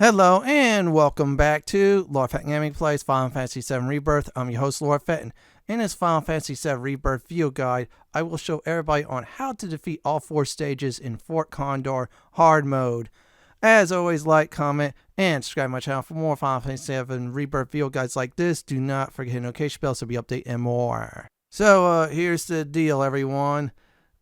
Hello and welcome back to Lord Fenton Gaming Plays Final Fantasy VII Rebirth. I'm your host Lord Fenton. In this Final Fantasy VII Rebirth video guide, I will show everybody on how to defeat all 4 stages in Fort Condor hard mode. As always, like, comment, and subscribe to my channel for more Final Fantasy VII Rebirth video guides like this. Do not forget to hit the notification bell so we update and more. So here's the deal, everyone.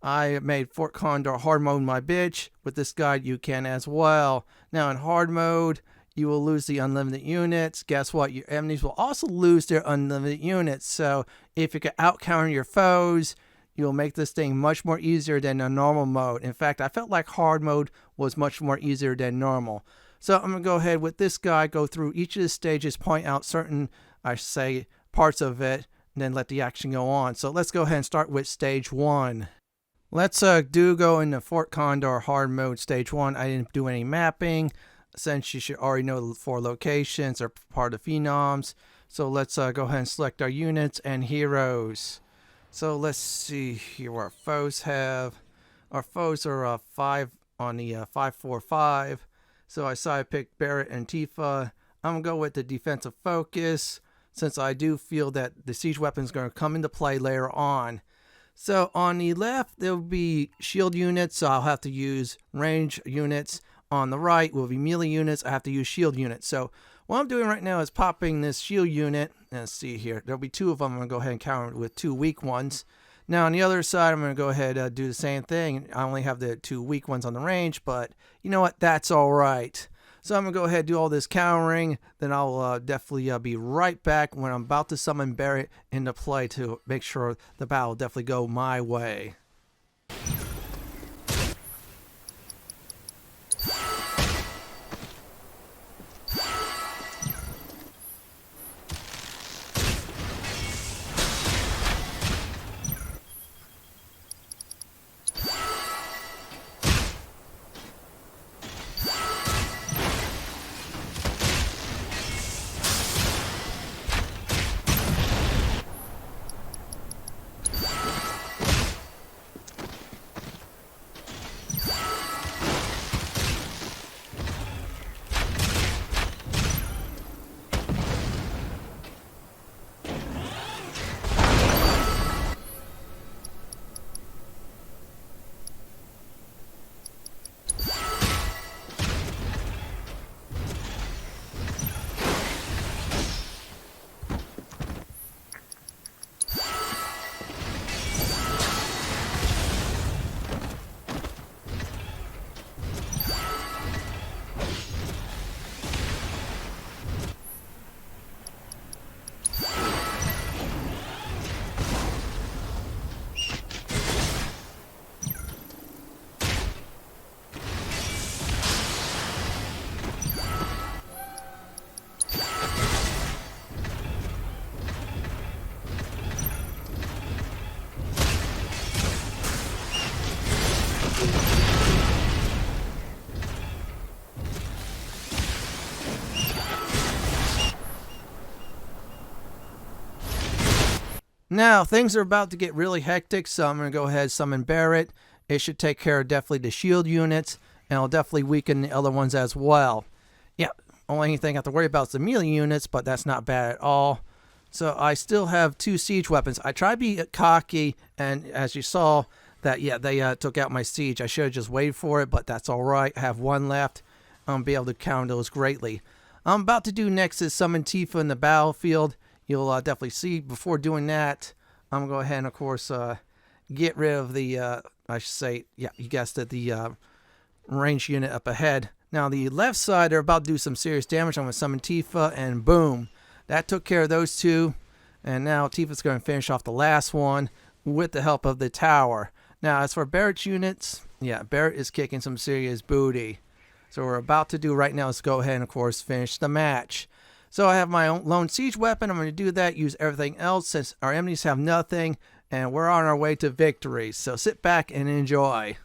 I made Fort Condor hard mode my bitch. With this guide, you can as well. Now, in hard mode, you will lose the unlimited units. Guess what? Your enemies will also lose their unlimited units. So, if you can out-counter your foes, you'll make this thing much more easier than a normal mode. In fact, I felt like hard mode was much more easier than normal. So, I'm going to go ahead with this guide, go through each of the stages, point out certain, I should say, parts of it, and then let the action go on. So, let's go ahead and start with stage 1. Let's go into Fort Condor hard mode stage 1. I didn't do any mapping since you should already know the 4 locations are part of Phenoms. So let's go ahead and select our units and heroes. So let's see here what our foes have. Our foes are 5 on the 5-4-5. So I decided to pick Barrett and Tifa. I'm going to go with the defensive focus since I do feel that the siege weapon is going to come into play later on. So on the left, there will be shield units, so I'll have to use range units. On the right will be melee units, I have to use shield units. So what I'm doing right now is popping this shield unit. Let's see here, there'll be 2 of them. I'm going to go ahead and counter with 2 weak ones. Now on the other side, I'm going to go ahead and do the same thing. I only have the 2 weak ones on the range, but you know what, that's alright. So I'm going to go ahead and do all this countering, then I'll definitely be right back when I'm about to summon Barrett into play to make sure the battle will definitely go my way. Now, things are about to get really hectic, so I'm going to go ahead and summon Barrett. It should take care of definitely the shield units, and it'll definitely weaken the other ones as well. Yeah, only thing I have to worry about is the melee units, but that's not bad at all. So I still have 2 siege weapons. I tried to be cocky, and as you saw, that they took out my siege. I should have just waited for it, but that's alright. I have 1 left. I'll be able to counter those greatly. I'm about to do next is summon Tifa in the battlefield. You'll definitely see. Before doing that, I'm going to go ahead and, of course, get rid of the, I should say, yeah, you guessed it, the range unit up ahead. Now, the left side, they're about to do some serious damage. I'm going to summon Tifa, and boom. That took care of those 2. And now Tifa's going to finish off the last one with the help of the tower. Now, as for Barrett's units, yeah, Barrett is kicking some serious booty. So what we're about to do right now is go ahead and, of course, finish the match. So I have my own lone siege weapon. I'm going to do that, use everything else since our enemies have nothing, and we're on our way to victory. So sit back and enjoy.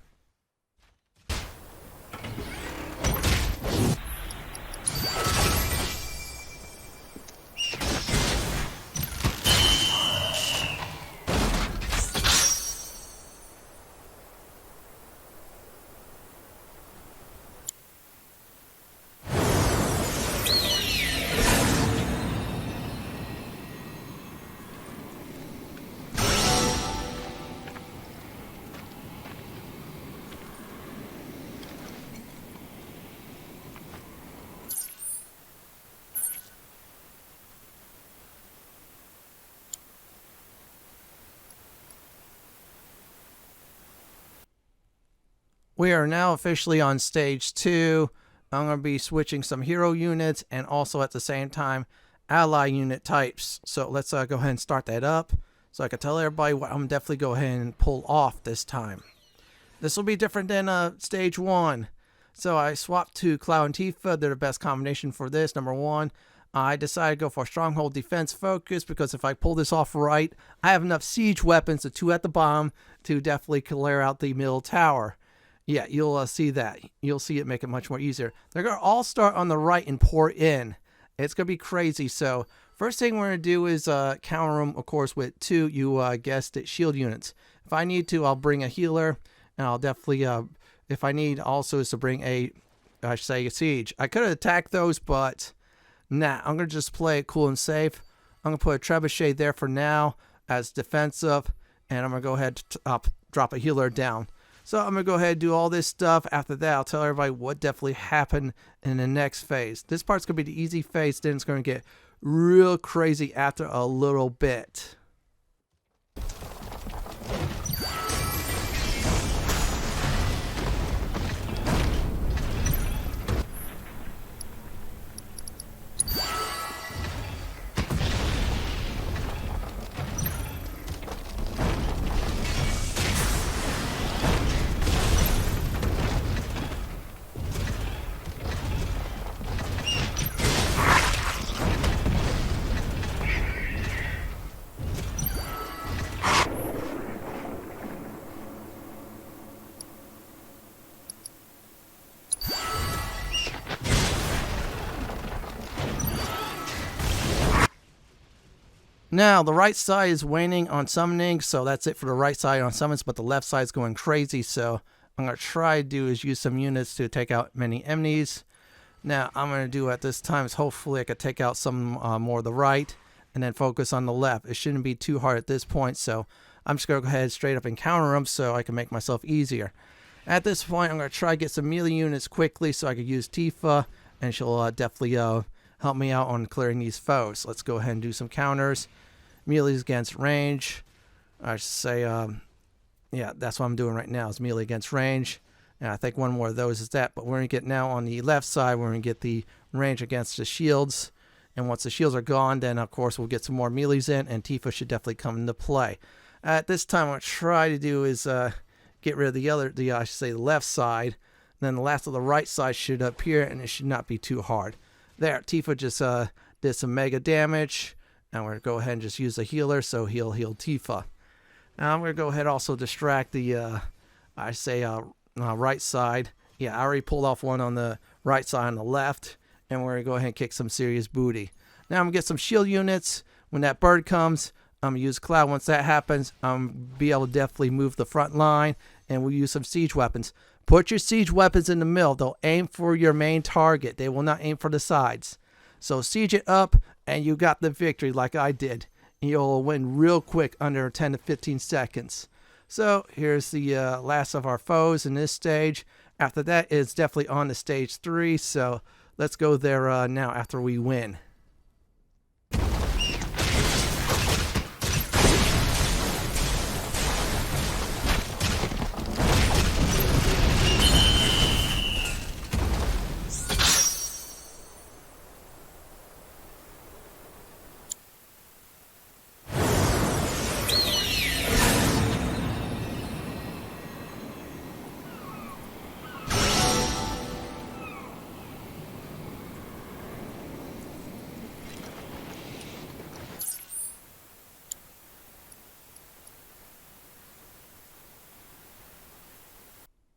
We are now officially on stage 2. I'm going to be switching some hero units and also at the same time ally unit types. So let's go ahead and start that up so I can tell everybody what I'm definitely go ahead and pull off this time. This will be different than stage 1. So I swapped to Cloud and Tifa. They're the best combination for this. Number 1, I decided to go for Stronghold Defense Focus because if I pull this off right, I have enough siege weapons, the 2 at the bottom, to definitely clear out the middle tower. Yeah, you'll see that. You'll see it make it much more easier. They're going to all start on the right and pour in. It's going to be crazy. So first thing we're going to do is counter them, of course, with 2, you guessed it, shield units. If I need to, I'll bring a healer. And I'll definitely, if I need also is to bring a siege. I could have attacked those, but nah, I'm going to just play it cool and safe. I'm going to put a trebuchet there for now as defensive. And I'm going to go ahead to drop a healer down. So I'm going to go ahead and do all this stuff. After that, I'll tell everybody what definitely happened in the next phase. This part's going to be the easy phase. Then it's going to get real crazy after a little bit. Now, the right side is waning on summoning, so that's it for the right side on summons, but the left side is going crazy, so I'm going to try to do is use some units to take out many enemies. Now, I'm going to do at this time is hopefully I could take out some more of the right and then focus on the left. It shouldn't be too hard at this point, so I'm just going to go ahead straight up and counter them so I can make myself easier. At this point, I'm going to try to get some melee units quickly so I can use Tifa, and she'll definitely help me out on clearing these foes. Let's go ahead and do some counters. Melee against range. I should say, yeah, that's what I'm doing right now is melee against range. And I think one more of those is that. But we're going to get now on the left side, we're going to get the range against the shields. And once the shields are gone, then of course we'll get some more melees in, and Tifa should definitely come into play. At this time, what I'm trying to do is get rid of the left side. Then the last of the right side should appear, and it should not be too hard. There, Tifa just did some mega damage. Now we're going to go ahead and just use the healer, so he'll heal Tifa. Now I'm going to go ahead and also distract the, right side. Yeah, I already pulled off one on the right side on the left, and we're going to go ahead and kick some serious booty. Now I'm going to get some shield units. When that bird comes, I'm going to use Cloud. Once that happens, I'm going to be able to definitely move the front line, and we'll use some siege weapons. Put your siege weapons in the middle. They'll aim for your main target. They will not aim for the sides. So siege it up, and you got the victory like I did. You'll win real quick under 10 to 15 seconds. So here's the last of our foes in this stage. After that, it's definitely on to stage 3. So let's go there now after we win.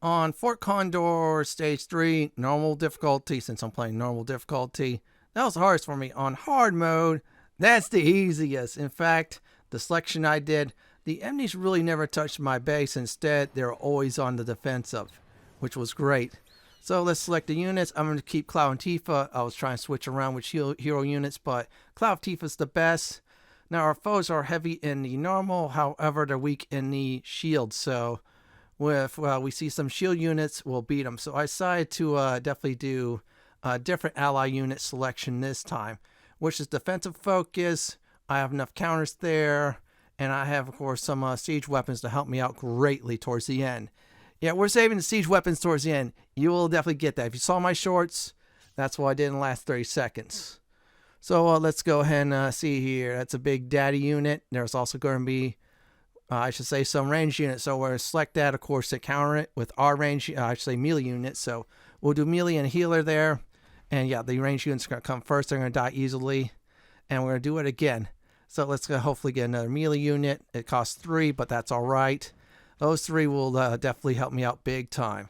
On Fort Condor, Stage 3, normal difficulty, since I'm playing normal difficulty, that was the hardest for me. On hard mode, that's the easiest. In fact, the selection I did, the enemies really never touched my base. Instead, they were always on the defensive, which was great. So let's select the units. I'm going to keep Cloud and Tifa. I was trying to switch around with hero units, but Cloud Tifa's the best. Now, our foes are heavy in the normal, however, they're weak in the shield, so if we see some shield units, we'll beat them. So I decided to definitely do a different ally unit selection this time, which is defensive focus. I have enough counters there, and I have, of course, some siege weapons to help me out greatly towards the end. Yeah, we're saving the siege weapons towards the end. You will definitely get that. If you saw my shorts, that's what I did in the last 30 seconds. So let's go ahead and see here. That's a big daddy unit. There's also going to be, I should say, some range units. So we're going to select that, of course, to counter it with our range, I should say melee units. So we'll do melee and healer there. And yeah, the range units are going to come first. They're going to die easily. And we're going to do it again. So let's hopefully get another melee unit. It costs 3, but that's all right. Those 3 will definitely help me out big time.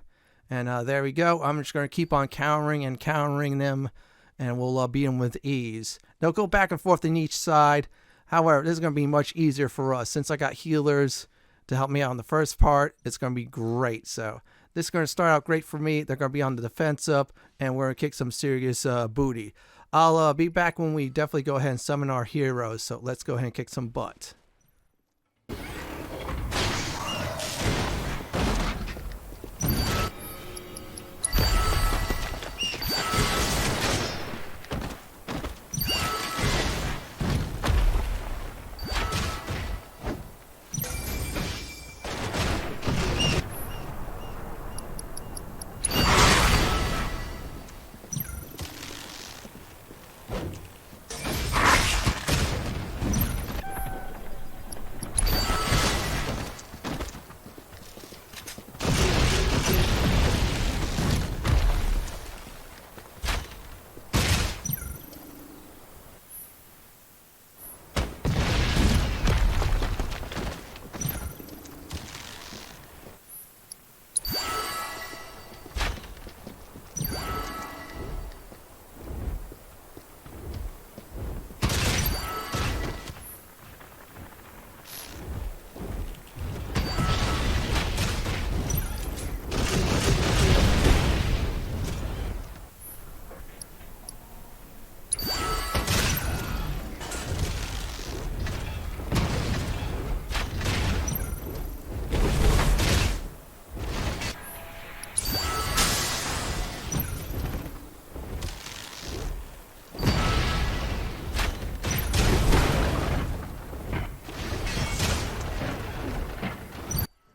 And there we go. I'm just going to keep on countering and countering them. And we'll beat them with ease. They'll go back and forth on each side. However, this is going to be much easier for us. Since I got healers to help me out in the first part, it's going to be great. So this is going to start out great for me. They're going to be on the defense up, and we're going to kick some serious booty. I'll be back when we definitely go ahead and summon our heroes. So let's go ahead and kick some butt.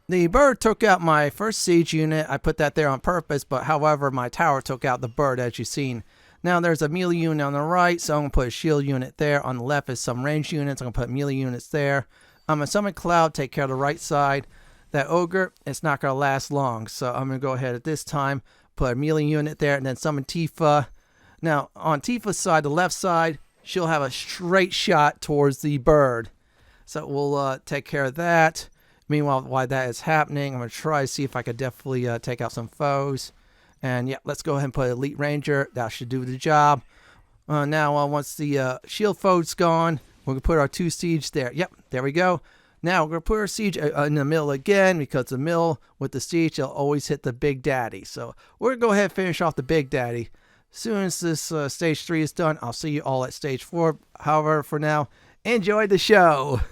The bird took out my first siege unit. I put that there on purpose, but however, my tower took out the bird, as you've seen. Now there's a melee unit on the right, so I'm going to put a shield unit there. On the left is some range units. I'm going to put melee units there. I'm going to summon Cloud, take care of the right side. That ogre, it's not going to last long, so I'm going to go ahead at this time, put a melee unit there, and then summon Tifa. Now, on Tifa's side, the left side, she'll have a straight shot towards the bird. So we'll take care of that. Meanwhile, while that is happening, I'm going to try to see if I could definitely take out some foes. And yeah, let's go ahead and put Elite Ranger. That should do the job. Now, once the shield foe's gone, we're going to put our 2 siege there. Yep, there we go. Now, we're going to put our siege in the middle again, because the middle with the siege, they'll always hit the big daddy. So we're going to go ahead and finish off the big daddy. As soon as this stage 3 is done, I'll see you all at stage 4. However, for now, enjoy the show.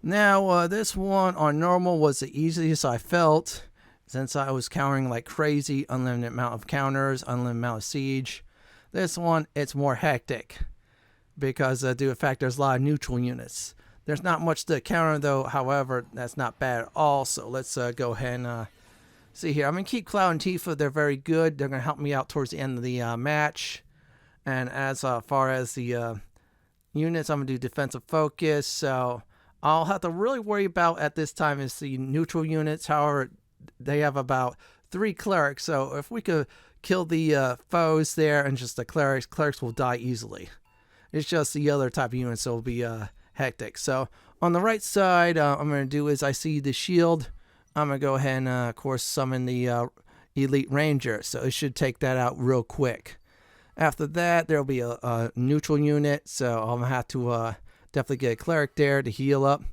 Now, this one on normal was the easiest I felt, since I was countering like crazy, unlimited amount of counters, unlimited amount of siege. This one, it's more hectic, because due to the fact there's a lot of neutral units. There's not much to counter though, however, that's not bad at all. So let's go ahead and see here. I'm going to keep Cloud and Tifa. They're very good. They're going to help me out towards the end of the match. And as far as the units, I'm going to do defensive focus. So I'll have to really worry about at this time is the neutral units. However, they have about 3 clerics. So if we could kill the foes there and just the clerics will die easily. It's just the other type of units that will be hectic. So on the right side, I'm going to do is I see the shield. I'm going to go ahead and, of course, summon the elite ranger, so it should take that out real quick. After that, there'll be a neutral unit, so I'm gonna have to definitely get a cleric there to heal up.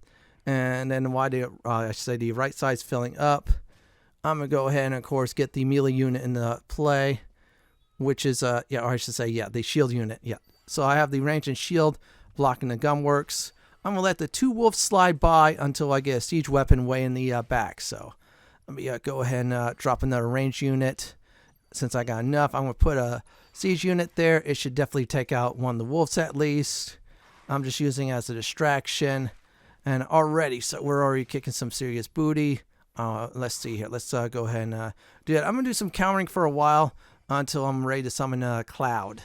And then while I should say the right side's filling up, I'm gonna go ahead and of course get the melee unit into play, which is or I should say the shield unit. So I have the range and shield blocking the gunworks. I'm gonna let the 2 wolves slide by until I get a siege weapon way in the back. So let me go ahead and drop another range unit. Since I got enough, I'm gonna put a siege unit there. It should definitely take out one of the wolves at least. I'm just using it as a distraction. And already, so we're already kicking some serious booty. Let's see here. Let's go ahead and do that. I'm gonna do some countering for a while until I'm ready to summon a Cloud.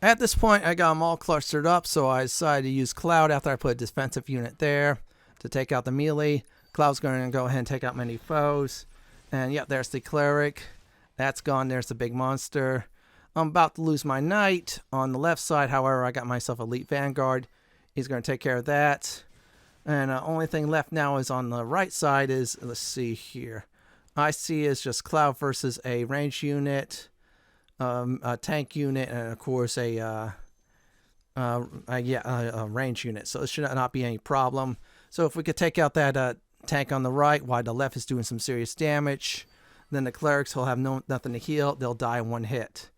At this point, I got them all clustered up, so I decided to use Cloud after I put a defensive unit there to take out the melee. Cloud's going to go ahead and take out many foes. And yep, there's the cleric. That's gone. There's the big monster. I'm about to lose my knight on the left side. However, I got myself elite vanguard. He's going to take care of that. And the only thing left now is on the right side is, let's see here. I see is just Cloud versus a range unit. A tank unit, and of course a range unit. So it should not be any problem. So if we could take out that tank on the right while the left is doing some serious damage, then the clerics will have nothing to heal. They'll die in one hit.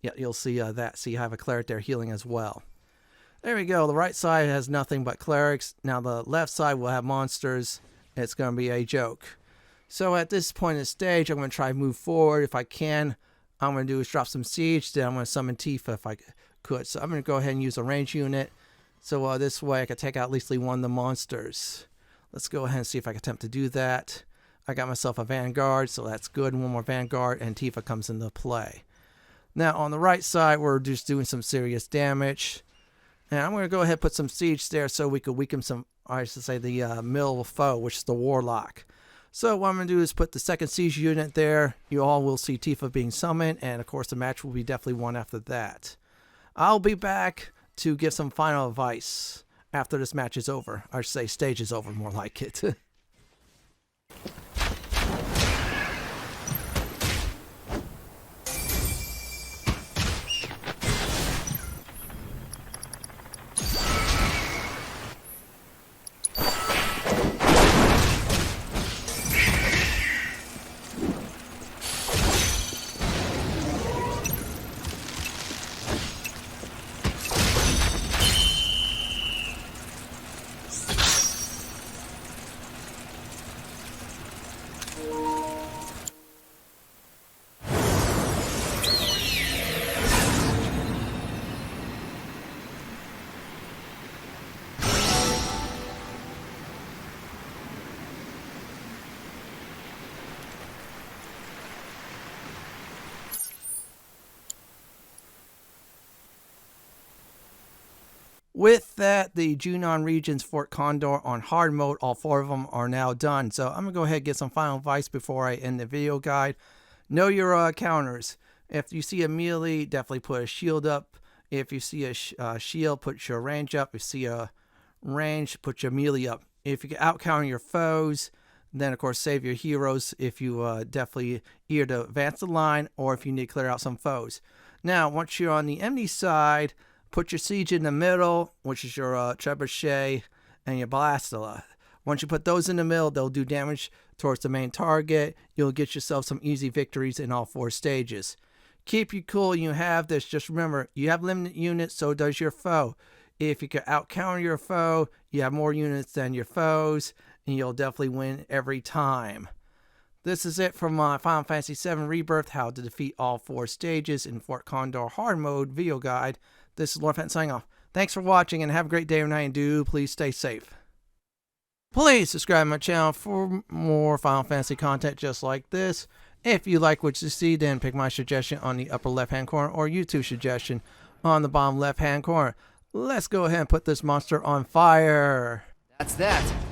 Yeah, you'll see that. See, I have a cleric there healing as well. There we go. The right side has nothing but clerics. Now the left side will have monsters. It's going to be a joke. So at this point in the stage, I'm going to try to move forward if I can. I'm going to do is drop some siege, then I'm going to summon Tifa if I could. So I'm going to go ahead and use a range unit. So this way I can take out at least one of the monsters. Let's go ahead and see if I can attempt to do that. I got myself a vanguard, so that's good. One more vanguard, and Tifa comes into play. Now on the right side, we're just doing some serious damage. And I'm going to go ahead and put some siege there so we could weaken some, I should say, the middle foe, which is the warlock. So what I'm going to do is put the second siege unit there. You all will see Tifa being summoned, and of course the match will be definitely won after that. I'll be back to give some final advice after this match is over. I should say stage is over, more like it. With that, the Junon Region's Fort Condor on hard mode, all 4 of them are now done. So I'm going to go ahead and get some final advice before I end the video guide. Know your counters. If you see a melee, definitely put a shield up. If you see a shield, put your range up. If you see a range, put your melee up. If you can out-counter your foes, then of course save your heroes if you definitely either to advance the line or if you need to clear out some foes. Now, once you're on the enemy side, put your siege in the middle, which is your trebuchet and your ballista. Once you put those in the middle, they'll do damage towards the main target. You'll get yourself some easy victories in all 4 stages. Keep you cool. You have this. Just remember, you have limited units, so does your foe. If you can out-counter your foe, you have more units than your foes, and you'll definitely win every time. This is it from my Final Fantasy VII Rebirth, how to defeat all 4 stages in Fort Condor hard mode video guide. This is Lord Fenton signing off. Thanks for watching and have a great day or night, and do please stay safe. Please subscribe to my channel for more Final Fantasy content just like this. If you like what you see, then pick my suggestion on the upper left hand corner or YouTube suggestion on the bottom left hand corner. Let's go ahead and put this monster on fire. That's that.